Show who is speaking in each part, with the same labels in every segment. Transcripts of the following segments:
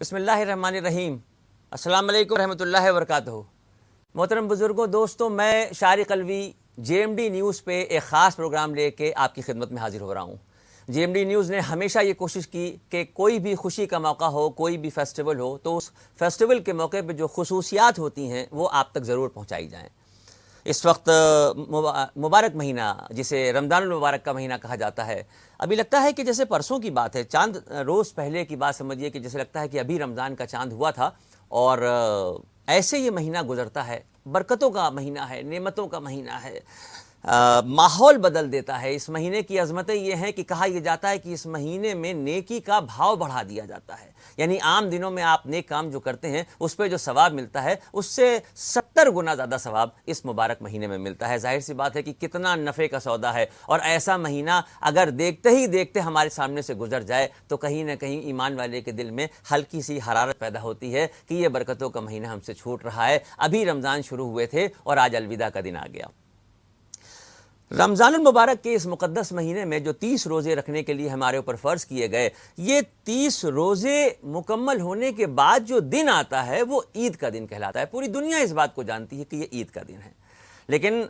Speaker 1: بسم اللہ الرحمن الرحیم۔ السلام علیکم ورحمۃ اللہ وبرکاتہ۔ محترم بزرگوں، دوستوں، میں شاعر قلوی JMD نیوز پہ ایک خاص پروگرام لے کے آپ کی خدمت میں حاضر ہو رہا ہوں۔ JMD نیوز نے ہمیشہ یہ کوشش کی کہ کوئی بھی خوشی کا موقع ہو، کوئی بھی فیسٹیول ہو، تو اس فیسٹیول کے موقع پہ جو خصوصیات ہوتی ہیں وہ آپ تک ضرور پہنچائی جائیں۔ اس وقت مبارک مہینہ، جسے رمضان المبارک کا مہینہ کہا جاتا ہے، ابھی لگتا ہے کہ جیسے پرسوں کی بات ہے، چاند روز پہلے کی بات سمجھیے کہ جیسے لگتا ہے کہ ابھی رمضان کا چاند ہوا تھا، اور ایسے یہ مہینہ گزرتا ہے۔ برکتوں کا مہینہ ہے، نعمتوں کا مہینہ ہے، ماحول بدل دیتا ہے۔ اس مہینے کی عظمتیں یہ ہیں کہ کہا یہ جاتا ہے کہ اس مہینے میں نیکی کا بھاؤ بڑھا دیا جاتا ہے، یعنی عام دنوں میں آپ نیک کام جو کرتے ہیں اس پہ جو ثواب ملتا ہے اس سے 70 گنا زیادہ ثواب اس مبارک مہینے میں ملتا ہے۔ ظاہر سی بات ہے کہ کتنا نفع کا سودا ہے، اور ایسا مہینہ اگر دیکھتے ہی دیکھتے ہمارے سامنے سے گزر جائے تو کہیں نہ کہیں ایمان والے کے دل میں ہلکی سی حرارت پیدا ہوتی ہے کہ یہ برکتوں کا مہینہ ہم سے چھوٹ رہا ہے۔ ابھی رمضان شروع ہوئے تھے اور آج الوداع کا دن آ گیا۔ رمضان المبارک کے اس مقدس مہینے میں جو 30 روزے رکھنے کے لیے ہمارے اوپر فرض کیے گئے، یہ 30 روزے مکمل ہونے کے بعد جو دن آتا ہے وہ عید کا دن کہلاتا ہے۔ پوری دنیا اس بات کو جانتی ہے کہ یہ عید کا دن ہے، لیکن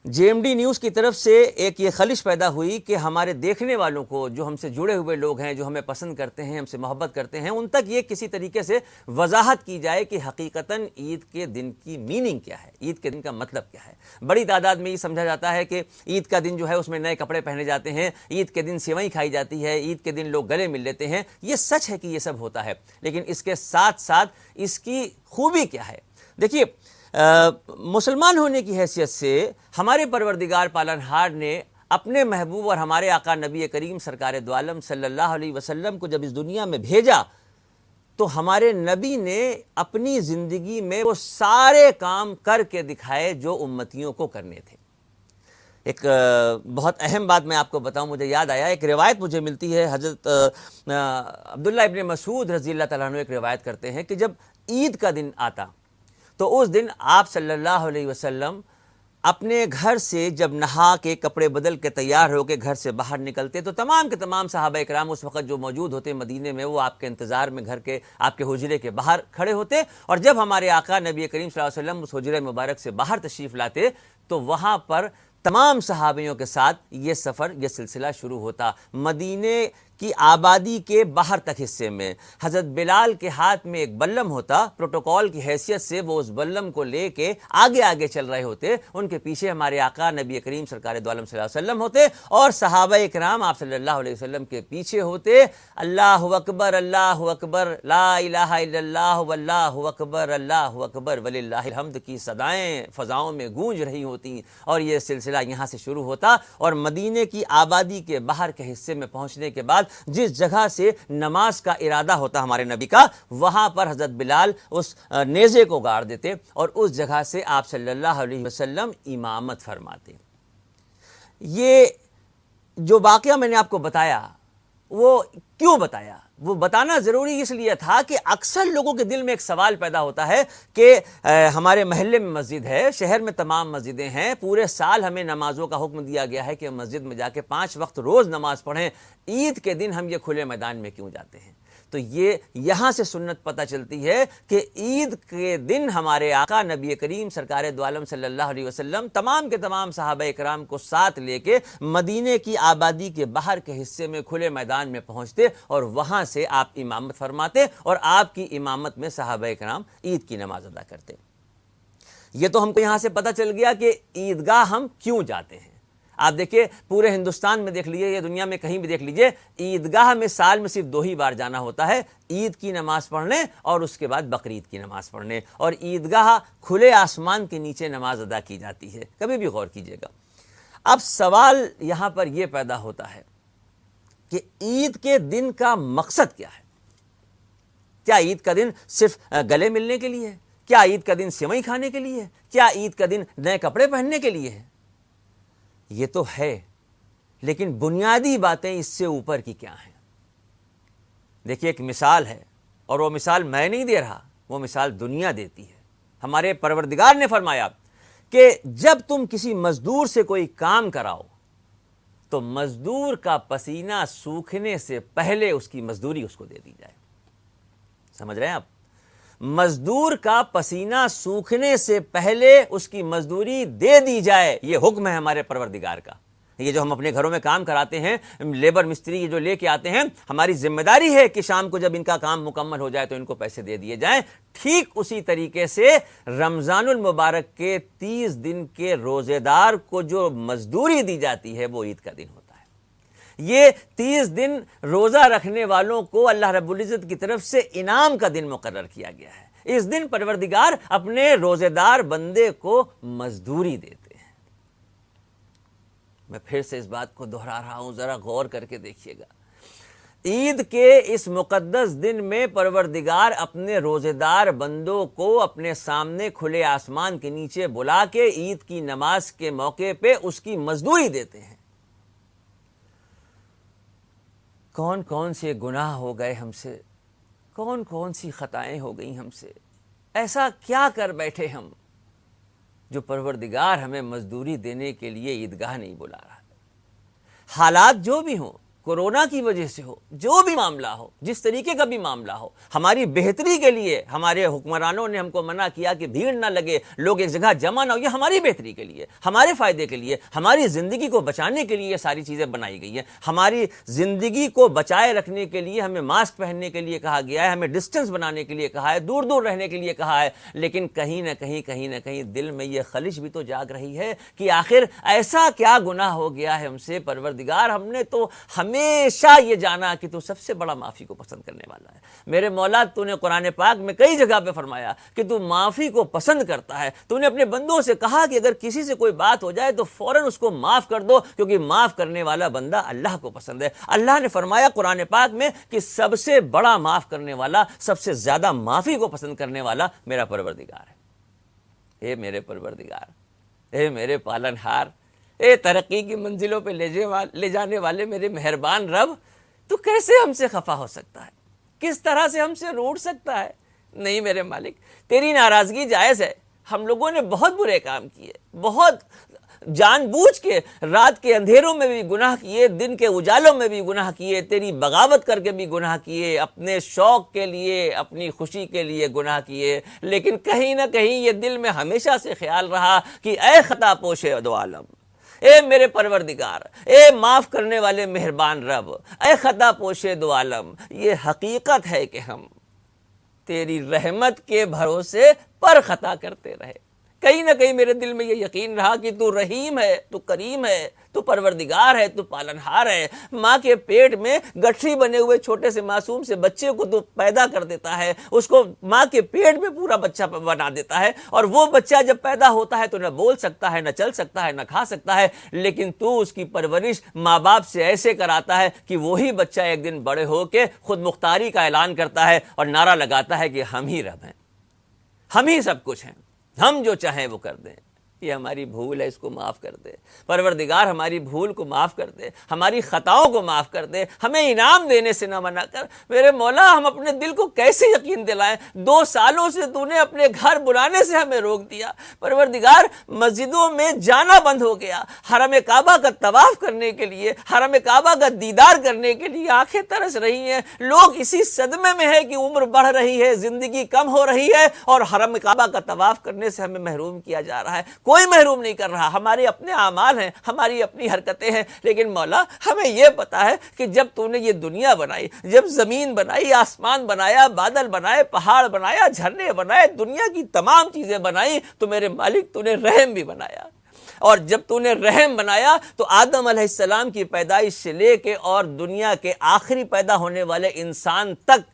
Speaker 1: JMD نیوز کی طرف سے ایک یہ خلش پیدا ہوئی کہ ہمارے دیکھنے والوں کو، جو ہم سے جڑے ہوئے لوگ ہیں، جو ہمیں پسند کرتے ہیں، ہم سے محبت کرتے ہیں، ان تک یہ کسی طریقے سے وضاحت کی جائے کہ حقیقتاً عید کے دن کی میننگ کیا ہے، عید کے دن کا مطلب کیا ہے۔ بڑی تعداد میں یہ سمجھا جاتا ہے کہ عید کا دن جو ہے اس میں نئے کپڑے پہنے جاتے ہیں، عید کے دن سیوئیں کھائی جاتی ہے، عید کے دن لوگ گلے مل لیتے ہیں۔ یہ سچ ہے کہ یہ سب ہوتا ہے، لیکن اس کے ساتھ ساتھ اس کی خوبی کیا ہے؟ دیکھیے، مسلمان ہونے کی حیثیت سے ہمارے پروردگار پالنہار نے اپنے محبوب اور ہمارے آقا نبی کریم سرکار دو عالم صلی اللہ علیہ وسلم کو جب اس دنیا میں بھیجا تو ہمارے نبی نے اپنی زندگی میں وہ سارے کام کر کے دکھائے جو امتیوں کو کرنے تھے۔ ایک بہت اہم بات میں آپ کو بتاؤں، مجھے یاد آیا، ایک روایت مجھے ملتی ہے، حضرت عبداللہ ابن مسعود رضی اللہ تعالیٰ عنہ ایک روایت کرتے ہیں کہ جب عید کا دن آتا تو اس دن آپ صلی اللہ علیہ وسلم اپنے گھر سے جب نہا کے کپڑے بدل کے تیار ہو کے گھر سے باہر نکلتے تو تمام کے تمام صحابہ اکرام اس وقت جو موجود ہوتے مدینے میں، وہ آپ کے انتظار میں گھر کے آپ کے حجرے کے باہر کھڑے ہوتے، اور جب ہمارے آقا نبی کریم صلی اللہ علیہ وسلم اس حجرے مبارک سے باہر تشریف لاتے تو وہاں پر تمام صحابیوں کے ساتھ یہ سفر، یہ سلسلہ شروع ہوتا۔ مدینے کی آبادی کے باہر تک حصے میں حضرت بلال کے ہاتھ میں ایک بلم ہوتا، پروٹوکول کی حیثیت سے وہ اس بلم کو لے کے آگے آگے چل رہے ہوتے، ان کے پیچھے ہمارے آقا نبی کریم سرکار دو عالم صلی اللہ علیہ وسلم ہوتے، اور صحابہ اکرام آپ صلی اللہ علیہ وسلم کے پیچھے ہوتے۔ اللہ اکبر، اللہ اکبر، لا الہ الا اللہ، واللہ اکبر، اللہ اکبر وللہ الحمد کی صدائیں فضاؤں میں گونج رہی ہوتی، اور یہ سلسلہ یہاں سے شروع ہوتا، اور مدینے کی آبادی کے باہر کے حصے میں پہنچنے کے بعد جس جگہ سے نماز کا ارادہ ہوتا ہمارے نبی کا، وہاں پر حضرت بلال اس نیزے کو گاڑ دیتے اور اس جگہ سے آپ صلی اللہ علیہ وسلم امامت فرماتے۔ یہ جو واقعہ میں نے آپ کو بتایا، وہ کیوں بتایا؟ وہ بتانا ضروری اس لیے تھا کہ اکثر لوگوں کے دل میں ایک سوال پیدا ہوتا ہے کہ ہمارے محلے میں مسجد ہے، شہر میں تمام مسجدیں ہیں، پورے سال ہمیں نمازوں کا حکم دیا گیا ہے کہ ہم مسجد میں جا کے 5 وقت روز نماز پڑھیں، عید کے دن ہم یہ کھلے میدان میں کیوں جاتے ہیں؟ تو یہ یہاں سے سنت پتہ چلتی ہے کہ عید کے دن ہمارے آقا نبی کریم سرکار دو عالم صلی اللہ علیہ وسلم تمام کے تمام صحابہ اکرام کو ساتھ لے کے مدینے کی آبادی کے باہر کے حصے میں کھلے میدان میں پہنچتے، اور وہاں سے آپ امامت فرماتے، اور آپ کی امامت میں صحابہ اکرام عید کی نماز ادا کرتے۔ یہ تو ہم کو یہاں سے پتہ چل گیا کہ عیدگاہ ہم کیوں جاتے ہیں۔ آپ دیکھیے، پورے ہندوستان میں دیکھ لیجیے یا دنیا میں کہیں بھی دیکھ لیجیے، عیدگاہ میں سال میں صرف 2 ہی بار جانا ہوتا ہے، عید کی نماز پڑھنے اور اس کے بعد بقرعید کی نماز پڑھنے، اور عیدگاہ کھلے آسمان کے نیچے نماز ادا کی جاتی ہے۔ کبھی بھی غور کیجیے گا۔ اب سوال یہاں پر یہ پیدا ہوتا ہے کہ عید کے دن کا مقصد کیا ہے؟ کیا عید کا دن صرف گلے ملنے کے لیے ہے؟ کیا عید کا دن سیوئیں کھانے کے لیے ہے؟ کیا عید کا دن نئے کپڑے پہننے کے لیے ہے؟ یہ تو ہے، لیکن بنیادی باتیں اس سے اوپر کی کیا ہیں؟ دیکھیے، ایک مثال ہے، اور وہ مثال میں نہیں دے رہا، وہ مثال دنیا دیتی ہے۔ ہمارے پروردگار نے فرمایا کہ جب تم کسی مزدور سے کوئی کام کراؤ تو مزدور کا پسینہ سوکھنے سے پہلے اس کی مزدوری اس کو دے دی جائے۔ سمجھ رہے ہیں آپ؟ مزدور کا پسینہ سوکھنے سے پہلے اس کی مزدوری دے دی جائے، یہ حکم ہے ہمارے پروردگار کا۔ یہ جو ہم اپنے گھروں میں کام کراتے ہیں، لیبر مستری جو لے کے آتے ہیں، ہماری ذمہ داری ہے کہ شام کو جب ان کا کام مکمل ہو جائے تو ان کو پیسے دے دیے جائیں۔ ٹھیک اسی طریقے سے رمضان المبارک کے 30 دن کے روزے دار کو جو مزدوری دی جاتی ہے وہ عید کا دن ہوتا ہے۔ یہ 30 دن روزہ رکھنے والوں کو اللہ رب العزت کی طرف سے انعام کا دن مقرر کیا گیا ہے۔ اس دن پروردگار اپنے روزے دار بندے کو مزدوری دیتے ہیں۔ میں پھر سے اس بات کو دہرا رہا ہوں، ذرا غور کر کے دیکھیے گا۔ عید کے اس مقدس دن میں پروردگار اپنے روزے دار بندوں کو اپنے سامنے کھلے آسمان کے نیچے بلا کے عید کی نماز کے موقع پہ اس کی مزدوری دیتے ہیں۔ کون کون سے گناہ ہو گئے ہم سے، کون کون سی خطائیں ہو گئیں ہم سے، ایسا کیا کر بیٹھے ہم جو پروردگار ہمیں مزدوری دینے کے لیے عیدگاہ نہیں بلا رہا۔ حالات جو بھی ہوں، کورونا کی وجہ سے ہو، جو بھی معاملہ ہو، جس طریقے کا بھی معاملہ ہو، ہماری بہتری کے لیے ہمارے حکمرانوں نے ہم کو منع کیا کہ بھیڑ نہ لگے، لوگ ایک جگہ جمع نہ ہو، یہ ہماری بہتری کے لیے، ہمارے فائدے کے لیے، ہماری زندگی کو بچانے کے لیے یہ ساری چیزیں بنائی گئی ہیں۔ ہماری زندگی کو بچائے رکھنے کے لیے ہمیں ماسک پہننے کے لیے کہا گیا ہے، ہمیں ڈسٹنس بنانے کے لیے کہا ہے، دور دور رہنے کے لیے کہا ہے، لیکن کہیں نہ کہیں دل میں یہ خلش بھی تو جاگ رہی ہے کہ آخر ایسا کیا گناہ ہو گیا ہے ہم سے پروردگار؟ ہم نے تو ہمیشہ یہ جانا کہ تو سب سے بڑا معافی کو پسند کرنے والا ہے۔ میرے مولا، تو نے قرآن پاک میں کئی جگہ پہ فرمایا کہ تو معافی کو پسند کرتا ہے۔ تو نے اپنے بندوں سے کہا کہ اگر کسی سے کوئی بات ہو جائے تو فوراً اس کو معاف کر دو، کیونکہ معاف کرنے والا بندہ اللہ کو پسند ہے۔ اللہ نے فرمایا قرآن پاک میں کہ سب سے بڑا معاف کرنے والا، سب سے زیادہ معافی کو پسند کرنے والا میرا پروردگار ہے۔ اے میرے پروردگار، اے میرے پالن ہار، اے ترقی کی منزلوں پہ لے جانے والے میرے مہربان رب، تو کیسے ہم سے خفا ہو سکتا ہے؟ کس طرح سے ہم سے روٹ سکتا ہے؟ نہیں میرے مالک، تیری ناراضگی جائز ہے۔ ہم لوگوں نے بہت برے کام کیے، بہت جان بوجھ کے رات کے اندھیروں میں بھی گناہ کیے، دن کے اجالوں میں بھی گناہ کیے، تیری بغاوت کر کے بھی گناہ کیے، اپنے شوق کے لیے، اپنی خوشی کے لیے گناہ کیے، لیکن کہیں نہ کہیں یہ دل میں ہمیشہ سے خیال رہا کہ اے خطا پوش دو عالم، اے میرے پروردگار، اے معاف کرنے والے مہربان رب، اے خطا پوش دو عالم، یہ حقیقت ہے کہ ہم تیری رحمت کے بھروسے پر خطا کرتے رہے۔ کہیں نہ کہیں میرے دل میں یہ یقین رہا کہ تو رحیم ہے، تو کریم ہے، تو پروردگار ہے، تو پالنہار ہے۔ ماں کے پیٹ میں گٹھری بنے ہوئے چھوٹے سے معصوم سے بچے کو تو پیدا کر دیتا ہے، اس کو ماں کے پیٹ میں پورا بچہ بنا دیتا ہے، اور وہ بچہ جب پیدا ہوتا ہے تو نہ بول سکتا ہے، نہ چل سکتا ہے، نہ کھا سکتا ہے، لیکن تو اس کی پرورش ماں باپ سے ایسے کراتا ہے کہ وہی بچہ ایک دن بڑے ہو کے خود مختاری کا اعلان کرتا ہے اور نعرہ لگاتا ہے کہ ہم ہی رب ہیں، ہم ہی سب کچھ ہیں، ہم جو چاہیں وہ کر دیں۔ یہ ہماری بھول ہے، اس کو معاف کر دے پروردگار، ہماری بھول کو معاف کر دے، ہماری خطاؤں کو معاف کر دے، ہمیں انعام دینے سے نہ منع کر۔ میرے مولا، ہم اپنے دل کو کیسے یقین دلائیں؟ 2 سالوں سے تو نے اپنے گھر بلانے سے ہمیں روک دیا پروردگار، مسجدوں میں جانا بند ہو گیا، حرم کعبہ کا طواف کرنے کے لیے، حرم کعبہ کا دیدار کرنے کے لیے آنکھیں ترس رہی ہیں، لوگ اسی صدمے میں ہے کہ عمر بڑھ رہی ہے، زندگی کم ہو رہی ہے، اور حرم کعبہ کا طواف کرنے سے ہمیں محروم کیا جا رہا ہے۔ کوئی محروم نہیں کر رہا، ہمارے اپنے اعمال ہیں، ہماری اپنی حرکتیں ہیں، لیکن مولا ہمیں یہ پتا ہے کہ جب تو نے یہ دنیا بنائی، جب زمین بنائی، آسمان بنایا، بادل بنائے، پہاڑ بنایا، جھرنے بنائے، دنیا کی تمام چیزیں بنائی، تو میرے مالک تو نے رحم بھی بنایا، اور جب تو نے رحم بنایا تو آدم علیہ السلام کی پیدائش سے لے کے اور دنیا کے آخری پیدا ہونے والے انسان تک،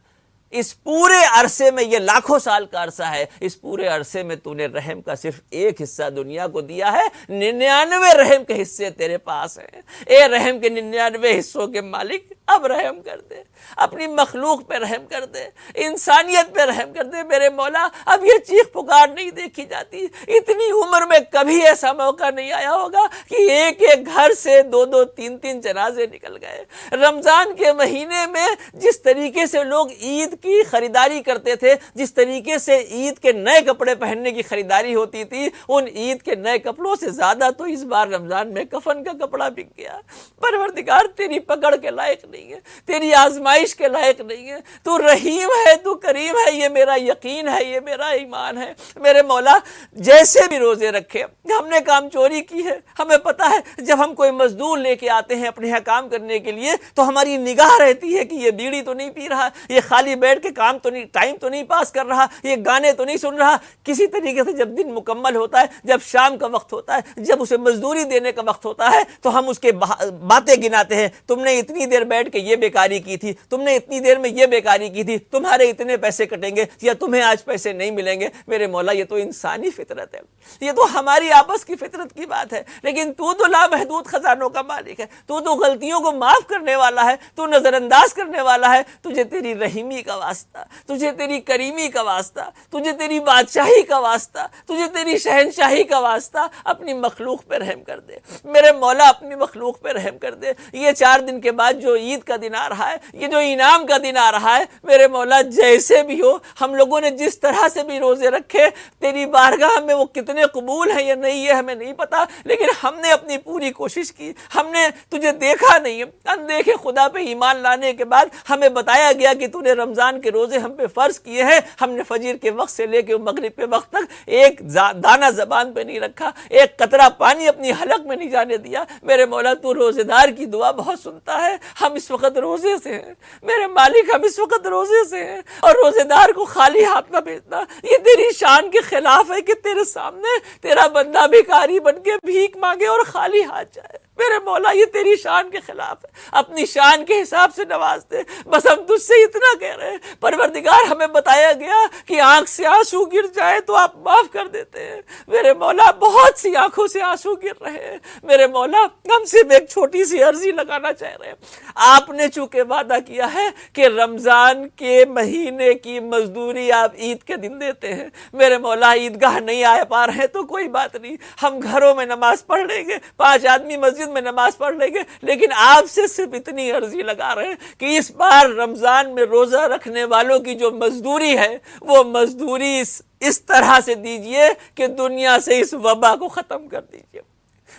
Speaker 1: اس پورے عرصے میں، یہ لاکھوں سال کا عرصہ ہے، اس پورے عرصے میں تو نے رحم کا صرف ایک حصہ دنیا کو دیا ہے، 99 رحم کے حصے تیرے پاس ہیں۔ اے رحم کے 99 حصوں کے مالک، اب رحم کر دے، اپنی مخلوق پہ رحم کر دے، انسانیت پہ رحم کر دے میرے مولا۔ اب یہ چیخ پکار نہیں دیکھی جاتی، اتنی عمر میں کبھی ایسا موقع نہیں آیا ہوگا کہ ایک ایک گھر سے 2 3 جنازے نکل گئے۔ رمضان کے مہینے میں جس طریقے سے لوگ عید کی خریداری کرتے تھے، جس طریقے سے عید کے نئے کپڑے پہننے کی خریداری ہوتی تھی، ان عید کے نئے کپڑوں سے زیادہ تو اس بار رمضان میں کفن کا کپڑا بک گیا۔ پروردگار تیری پکڑ کے لائق نہیں۔ نہیں ہے، تیری آزمائش کے لائق نہیں ہے۔ تو رحیم ہے، تو کریم ہے، یہ میرا یقین ہے، یہ میرا ایمان ہے۔ میرے مولا جیسے بھی روزے رکھے، ہم نے کام چوری کی ہے، ہمیں پتہ ہے جب ہم کوئی مزدور لے کے آتے ہیں اپنے یہاں کام کرنے کے لیے تو ہماری نگاہ رہتی ہے کہ یہ بیڑی تو نہیں پی رہا، یہ خالی بیٹھ کے کام تو نہیں، ٹائم تو نہیں پاس کر رہا، یہ گانے تو نہیں سن رہا۔ کسی طریقے سے جب دن مکمل ہوتا ہے، جب شام کا وقت ہوتا ہے، جب اسے مزدوری دینے کا وقت ہوتا ہے تو ہم اس کے باتیں گناتے ہیں، تم نے اتنی دیر بیٹھ کے یہ بیکاری کی تھی، تم نے اتنی دیر میں یہ بیکاری کی تھی، تمہارے اتنے پیسے کٹیں گے یا تمہیں آج پیسے نہیں ملیں گے۔ میرے مولا یہ تو انسانی فطرت ہے، یہ تو ہماری آپس کی فطرت کی بات ہے، لیکن تو لامحدود خزانوں کا مالک ہے، تو غلطیوں کو معاف کرنے والا ہے، تو نظر انداز کرنے والا ہے۔ تجھے تیری رحیمی کا واسطہ، تجھے تیری کریمی کا واسطہ، تجھے تیری بادشاہی کا واسطہ، تجھے تیری شہنشاہی کا واسطہ، اپنی مخلوق پہ رحم کر دے میرے مولا، اپنی مخلوق پہ رحم کر دے۔ یہ 4 دن کے بعد جو عید کا دن آ رہا ہے، یہ جو انعام کا دن آ رہا ہے، میرے مولا جیسے بھی ہو، ہم لوگوں نے جس طرح سے بھی روزے رکھے، تیری بارگاہ میں وہ کتنے قبول ہیں یا نہیں ہے ہمیں نہیں پتا، لیکن ہم نے اپنی پوری کوشش کی، ہم نے تجھے دیکھا نہیں، اندیکھے خدا پہ ایمان لانے کے بعد ہمیں بتایا گیا کہ تو نے رمضان کے روزے ہم پہ فرض کیے ہیں، ہم نے فجر کے وقت سے لے کے مغرب کے وقت تک ایک دانہ زبان پہ نہیں رکھا، ایک قطرہ پانی اپنی حلق میں نہیں جانے دیا۔ میرے مولا تو روزے دار کی دعا بہت سنتا ہے، ہم اس وقت روزے سے ہیں میرے مالک، ہم اس وقت روزے سے ہیں، اور روزے دار کو خالی ہاتھ نہ بھیجنا، یہ تیری شان کے خلاف ہے کہ تیرے سامنے تیرا بندہ بھکاری بن کے بھیک مانگے اور خالی ہاتھ جائے۔ میرے مولا یہ تیری شان کے خلاف ہے، اپنی شان کے حساب سے نواز دے۔ بس ہم تجھ سے اتنا کہہ رہے ہیں پروردگار، ہمیں بتایا گیا کہ آنکھ سے آنسو گر جائے تو آپ معاف کر دیتے ہیں۔ میرے مولا بہت سی آنکھوں سے آنسو گر رہے ہیں، میرے مولا ہم صرف ایک چھوٹی سی عرضی لگانا چاہ رہے ہیں۔ آپ نے چونکہ وعدہ کیا ہے کہ رمضان کے مہینے کی مزدوری آپ عید کے دن دیتے ہیں، میرے مولا عیدگاہ نہیں آ پا رہے تو کوئی بات نہیں، ہم گھروں میں نماز پڑھ لیں گے، 5 آدمی مسجد میں نماز پڑھ لیں گے، لیکن آپ سے صرف اتنی عرضی لگا رہے ہیں کہ اس بار رمضان میں روزہ رکھنے والوں کی جو مزدوری ہے وہ مزدوری اس طرح سے دیجئے کہ دنیا سے اس وبا کو ختم کر دیجئے،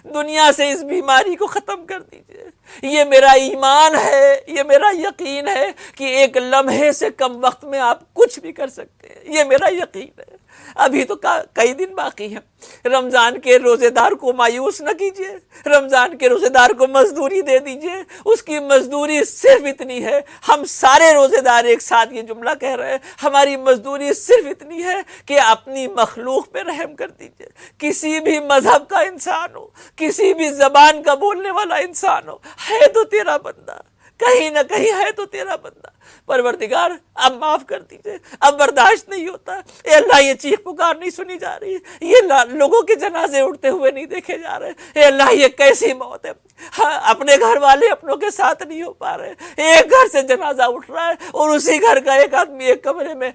Speaker 1: دنیا سے اس بیماری کو ختم کر دیجئے۔ یہ میرا ایمان ہے، یہ میرا یقین ہے کہ ایک لمحے سے کم وقت میں آپ کچھ بھی کر سکتے ہیں، یہ میرا یقین ہے۔ ابھی تو کئی دن باقی ہیں، رمضان کے روزے دار کو مایوس نہ کیجیے، رمضان کے روزے دار کو مزدوری دے دیجیے، اس کی مزدوری صرف اتنی ہے، ہم سارے روزے دار ایک ساتھ یہ جملہ کہہ رہے ہیں، ہماری مزدوری صرف اتنی ہے کہ اپنی مخلوق پہ رحم کر دیجیے۔ کسی بھی مذہب کا انسان ہو، کسی بھی زبان کا بولنے والا انسان ہو، ہے تو تیرا بندہ، کہیں نہ کہیں ہے تو تیرا بندہ، پروردگار اب معاف کر دیجئے، اب برداشت نہیں ہوتا۔ اے اللہ یہ چیخ پکار نہیں سنی جا رہی، یہ لوگوں کے جنازے اٹھتے ہوئے نہیں دیکھے جا رہے، اے اللہ یہ کیسی موت ہے، اپنے گھر والے اپنوں کے ساتھ نہیں ہو پا رہے، ایک گھر سے جنازہ اٹھ رہا ہے اور اسی گھر کا ایک آدمی ایک کمرے میں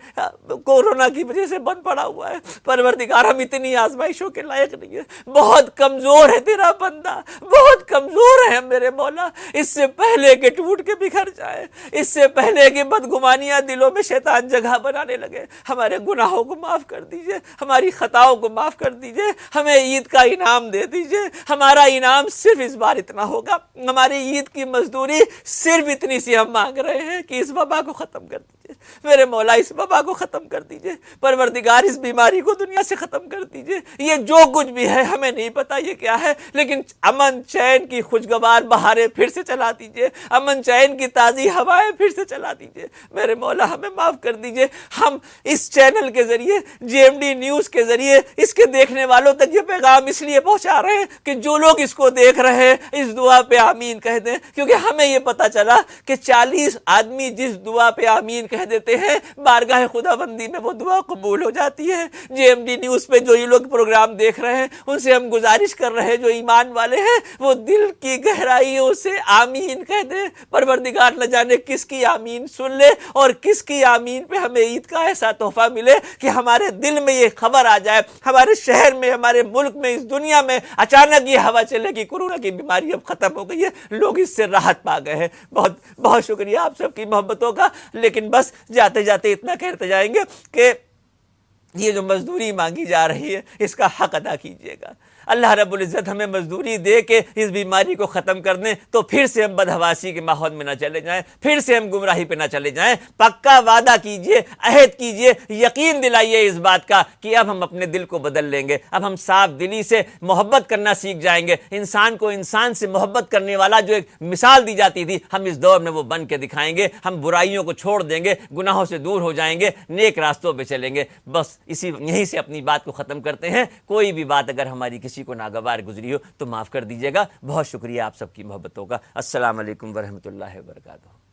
Speaker 1: کورونا کی وجہ سے بند پڑا ہوا ہے۔ پروردگار ہم اتنی آزمائشوں کے لائق نہیں ہے، بہت کمزور ہے تیرا بندہ، بہت کمزور ہے میرے مولا، اس سے پہلے کہ ٹوٹ کے بکھر جائے، اس سے پہلے کہ بدگمانیاں دلوں میں شیطان جگہ بنانے لگے، ہمارے گناہوں کو معاف کر دیجئے، ہماری خطاؤں کو معاف کر دیجئے، ہمیں عید کا انعام دے دیجئے۔ ہمارا انعام صرف اس بار اتنا ہوگا، ہماری عید کی مزدوری صرف اتنی سی ہم مانگ رہے ہیں کہ اس وبا کو ختم کر دیجئے میرے مولا، اس وبا کو ختم کر دیجئے، پروردگار اس بیماری کو دنیا سے ختم کر دیجئے۔ یہ جو کچھ بھی ہے ہمیں نہیں پتا یہ کیا ہے، لیکن امن چین کی خوشگوار بہاریں پھر سے چلا دیجئے، امن چین کی تازی ہوائیں پھر سے چلا دیجئے میرے مولا، ہمیں معاف کر دیجئے۔ ہم اس چینل کے ذریعے، جی ایم ڈی نیوز کے ذریعے اس کے دیکھنے والوں تک یہ پیغام اس لیے پہنچا رہے ہیں کہ جو لوگ اس کو دیکھ رہے ہیں اس دعا پہ آمین کہہ دیں، کیونکہ ہمیں یہ پتا چلا کہ 40 آدمی جس دعا پہ آمین کہہ دیتے ہیں بارگاہ خدا بندی میں وہ دعا قبول ہو جاتی ہے۔ جی ایم ڈی نیوز پہ جو یہ لوگ پروگرام دیکھ رہے ہیں ان سے ہم گزارش کر رہے ہیں جو ایمان والے ہیں وہ دل کی گہرائیوں سے آمین کہہ دیں، پروردگار نہ جانے کس کی آمین سن لے اور کس کی آمین پہ ہمیں عید کا ایسا تحفہ ملے کہ ہمارے دل میں یہ خبر آ جائے، ہمارے شہر میں، ہمارے ملک میں، اس دنیا میں اچانک یہ ہوا چلے کہ کورونا کی بیماری اب ختم ہو گئی ہے، لوگ اس سے راحت پا گئے ہیں۔ بہت بہت شکریہ آپ سب کی محبتوں کا، لیکن بس جاتے جاتے اتنا کہتے جائیں گے کہ یہ جو مزدوری مانگی جا رہی ہے اس کا حق ادا کیجیے گا۔ اللہ رب العزت ہمیں مزدوری دے کے اس بیماری کو ختم کر دیں تو پھر سے ہم بدحواسی کے ماحول میں نہ چلے جائیں، پھر سے ہم گمراہی پہ نہ چلے جائیں۔ پکا وعدہ کیجئے، عہد کیجئے، یقین دلائیے اس بات کا کہ اب ہم اپنے دل کو بدل لیں گے، اب ہم صاف دلی سے محبت کرنا سیکھ جائیں گے۔ انسان کو انسان سے محبت کرنے والا جو ایک مثال دی جاتی تھی، ہم اس دور میں وہ بن کے دکھائیں گے۔ ہم برائیوں کو چھوڑ دیں گے، گناہوں سے دور ہو جائیں گے، نیک راستوں پہ چلیں گے۔ بس یہیں سے اپنی بات کو ختم کرتے ہیں۔ کوئی بھی بات اگر ہماری کسی کو ناگوار گزری ہو تو معاف کر دیجیے گا۔ بہت شکریہ آپ سب کی محبتوں کا۔ السلام علیکم ورحمۃ اللہ وبرکاتہ۔